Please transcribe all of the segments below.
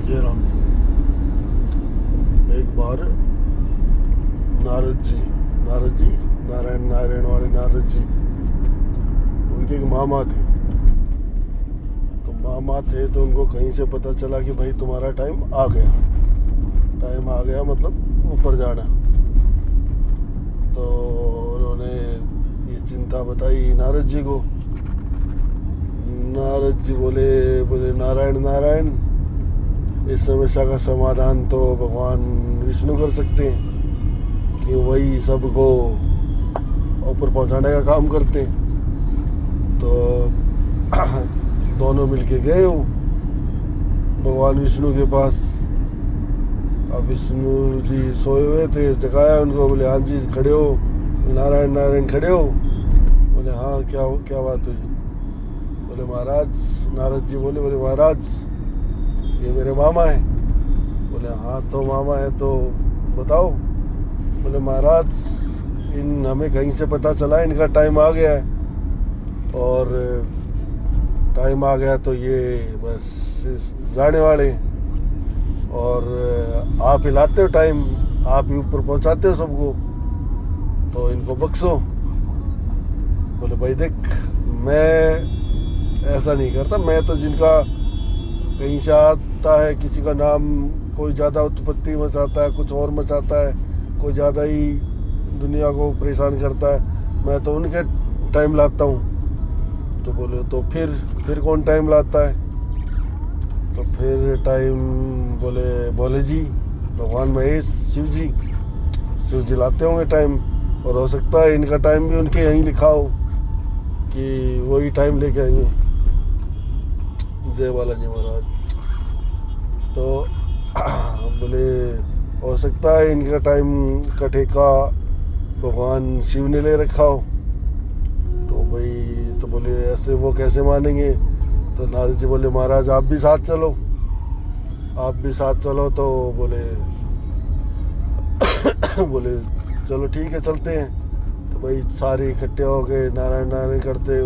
जय राम जी। एक बार नारद जी नारायण वाले नारद जी, उनके एक मामा थे। तो उनको कहीं से पता चला कि भाई तुम्हारा टाइम आ गया मतलब ऊपर जाना। तो उन्होंने ये चिंता बताई नारद जी को। नारद जी बोले नारायण, इस समस्या का समाधान तो भगवान विष्णु कर सकते हैं कि वही सबको ऊपर पहुंचाने का काम करते हैं। तो दोनों मिलके गए हो भगवान विष्णु के पास। अब विष्णु जी सोए हुए थे, जगाया उनको, बोले हाँ जी खड़े हो। नारायण खड़े हो। बोले हाँ क्या बात हुई। बोले महाराज, नारद जी बोले महाराज ये मेरे मामा है। बोले हाँ तो मामा है तो बताओ। बोले महाराज हमें कहीं से पता चला इनका टाइम आ गया है, और टाइम आ गया तो ये बस जाने वाले हैं। और आप ही लाते हो टाइम, आप ही ऊपर पहुंचाते हो सबको, तो इनको बख्शो। बोले भाई देख, मैं ऐसा नहीं करता। मैं तो जिनका कहीं से आता है, किसी का नाम कोई ज़्यादा उत्पत्ति मचाता है, कुछ और मचाता है, कोई ज़्यादा ही दुनिया को परेशान करता है, मैं तो उनके टाइम लाता हूँ। तो बोले तो फिर कौन टाइम लाता है। तो फिर टाइम बोले जी भगवान महेश शिव जी लाते होंगे टाइम, और हो सकता है इनका टाइम भी उनके यहीं लिखा हो कि वही टाइम लेके आएंगे। जय बालाजी महाराज। तो बोले हो सकता है इनका टाइम का ठेका भगवान शिव ने ले रखा हो। तो बोले ऐसे वो कैसे मानेंगे। तो नारद जी बोले महाराज आप भी साथ चलो। तो बोले चलो ठीक है चलते हैं। तो भाई सारे इकट्ठे हो गए, नारायण करते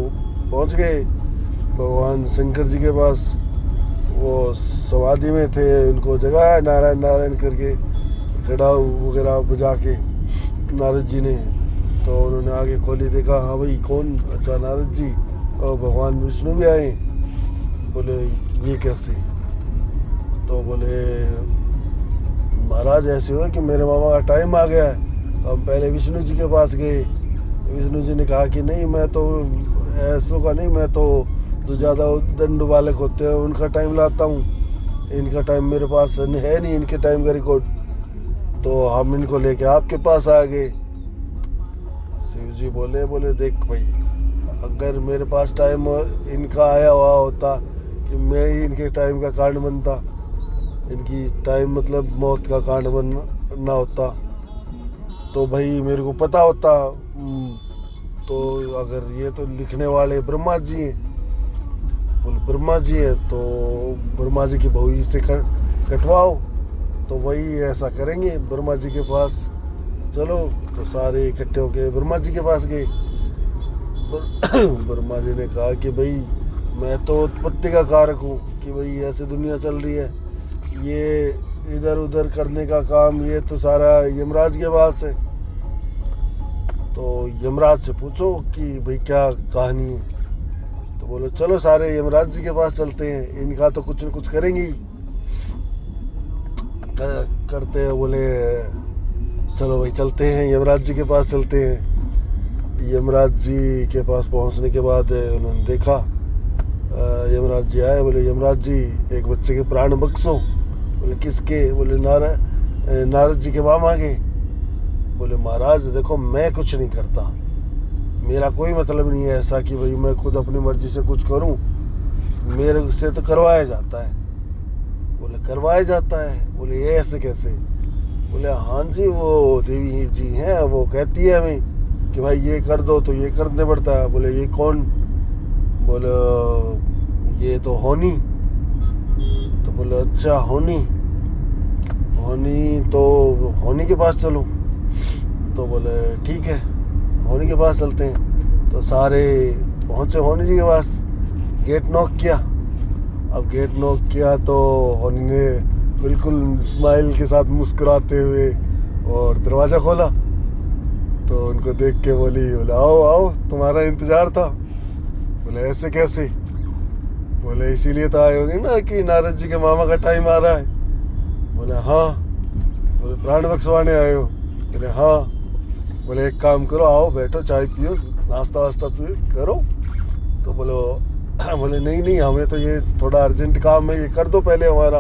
पहुंच गए भगवान शंकर जी के पास। वो समाधि में थे, उनको जगाया नारायण करके, खड़ा वगैरह बजा के नारद जी ने। तो उन्होंने आगे खोली, देखा हाँ भाई कौन, अच्छा नारद जी और भगवान विष्णु भी आए। बोले ये कैसे। तो बोले महाराज ऐसे हुआ कि मेरे मामा का टाइम आ गया है। तो हम पहले विष्णु जी के पास गए। विष्णु जी ने कहा कि नहीं, मैं तो ऐसों का नहीं, मैं तो जो ज़्यादा दंड बालक होते हैं उनका टाइम लाता हूँ, इनका टाइम मेरे पास है नहीं, इनके टाइम का रिकॉर्ड। तो हम इनको लेके आपके पास आ गए। शिव जी बोले देख भाई, अगर मेरे पास टाइम इनका आया हुआ होता कि मैं ही इनके टाइम का कारण बनता, इनकी टाइम मतलब मौत का कारण बनना होता, तो भाई मेरे को पता होता। तो अगर ये तो लिखने वाले ब्रह्मा जी हैं, बोले ब्रह्मा जी हैं तो ब्रह्मा जी की भविष्य से कटवाओ। तो वही ऐसा करेंगे, ब्रह्मा जी के पास चलो। तो सारे इकट्ठे होके ब्रह्मा जी के पास गए। ब्रह्मा जी ने कहा कि भाई मैं तो उत्पत्ति का कारक हूँ, कि भाई ऐसे दुनिया चल रही है, ये इधर उधर करने का काम ये तो सारा यमराज के पास है। तो यमराज से पूछो कि भाई क्या कहानी है। तो बोले चलो सारे यमराज जी के पास चलते हैं, इनका तो कुछ न कुछ करेंगे करते हैं। बोले चलो भाई चलते हैं, यमराज जी के पास चलते हैं। यमराज जी के पास पहुंचने के बाद उन्होंने देखा, यमराज जी आए। बोले यमराज जी एक बच्चे के प्राण बख्शो। बोले किसके। बोले नारद जी के मामा के। बोले महाराज देखो, मैं कुछ नहीं करता, मेरा कोई मतलब नहीं है ऐसा कि भाई मैं खुद अपनी मर्जी से कुछ करूं, मेरे से तो करवाया जाता है। बोले करवाया जाता है। बोले ये ऐसे कैसे। बोले हाँ जी, वो देवी जी हैं, वो कहती है हमें कि भाई ये कर दो तो ये करने पड़ता है। बोले ये कौन। बोले ये तो होनी। तो बोले अच्छा होनी, तो होनी के पास चलो। तो बोले ठीक है, होनी के पास चलते हैं। तो सारे पहुंचे होनी जी के पास, गेट नॉक किया, अब गेट नॉक किया तो उन्होंने बिल्कुल स्माइल के साथ मुस्कुराते हुए और दरवाज़ा खोला। तो उनको देख के बोले आओ आओ, तुम्हारा इंतज़ार था। बोले ऐसे कैसे? बोले इसीलिए तो आए होंगे ना कि नारद जी के मामा का टाइम आ रहा है। बोले हाँ। बोले प्राण बख्शवाने आए हो? बोले हाँ। बोले एक काम करो, आओ बैठो, चाय पियो, नाश्ता वास्ता पियो करो। तो बोले नहीं नहीं, हमें तो ये थोड़ा अर्जेंट काम है, ये कर दो पहले हमारा।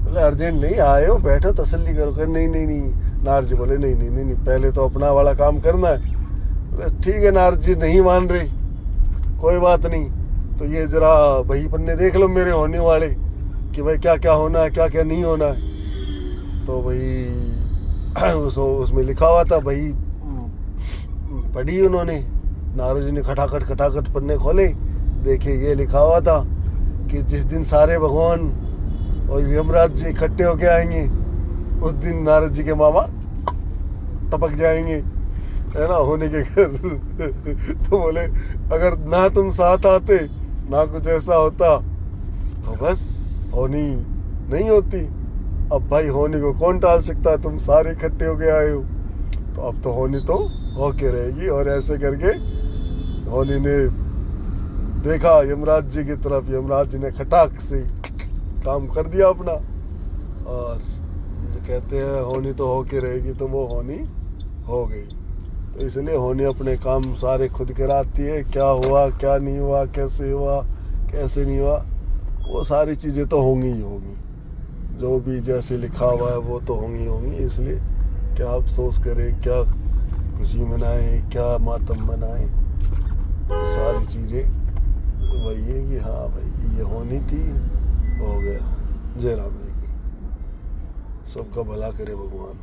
बोले अर्जेंट नहीं, आए हो बैठो तसल्ली करो। कर नहीं नहीं नहीं, नारद जी बोले नहीं नहीं नहीं नहीं, पहले तो अपना वाला काम करना है। बोले ठीक है नारद जी, नहीं मान रहे, कोई बात नहीं। तो ये जरा बही पन्ने देख लो मेरे होने वाले कि भाई क्या क्या होना है, क्या क्या नहीं होना है। तो भाई उसमें लिखा हुआ था, भाई पढ़ी उन्होंने। नारद जी ने खटाखट पन्ने खोले, देखे ये लिखा हुआ था कि जिस दिन सारे भगवान और यमराज जी इकट्ठे होके आएंगे, उस दिन नारद जी के मामा टपक जाएंगे, है ना, होने के घर। तो बोले अगर ना तुम साथ आते, ना कुछ ऐसा होता, तो बस होनी नहीं होती। अब भाई होनी को कौन टाल सकता है, तुम सारे इकट्ठे होके आए हो, तो अब तो होनी तो होके रहेगी। और ऐसे करके होनी ने देखा यमराज जी की तरफ, यमराज जी ने खटाक से काम कर दिया अपना। और जो कहते हैं होनी तो होके रहेगी, तो वो होनी हो गई। तो इसलिए होनी अपने काम सारे खुद कराती है, क्या हुआ क्या नहीं हुआ, कैसे हुआ कैसे नहीं हुआ, वो सारी चीज़ें तो होंगी ही होंगी। जो भी जैसे लिखा हुआ है वो तो होंगी। इसलिए क्या अफसोस करें, क्या खुशी मनाएं, क्या मातम मनाएं, सारी चीज़ें वही है कि हाँ भाई ये होनी थी, हो गया। जय राम जी की। सबका भला करे भगवान।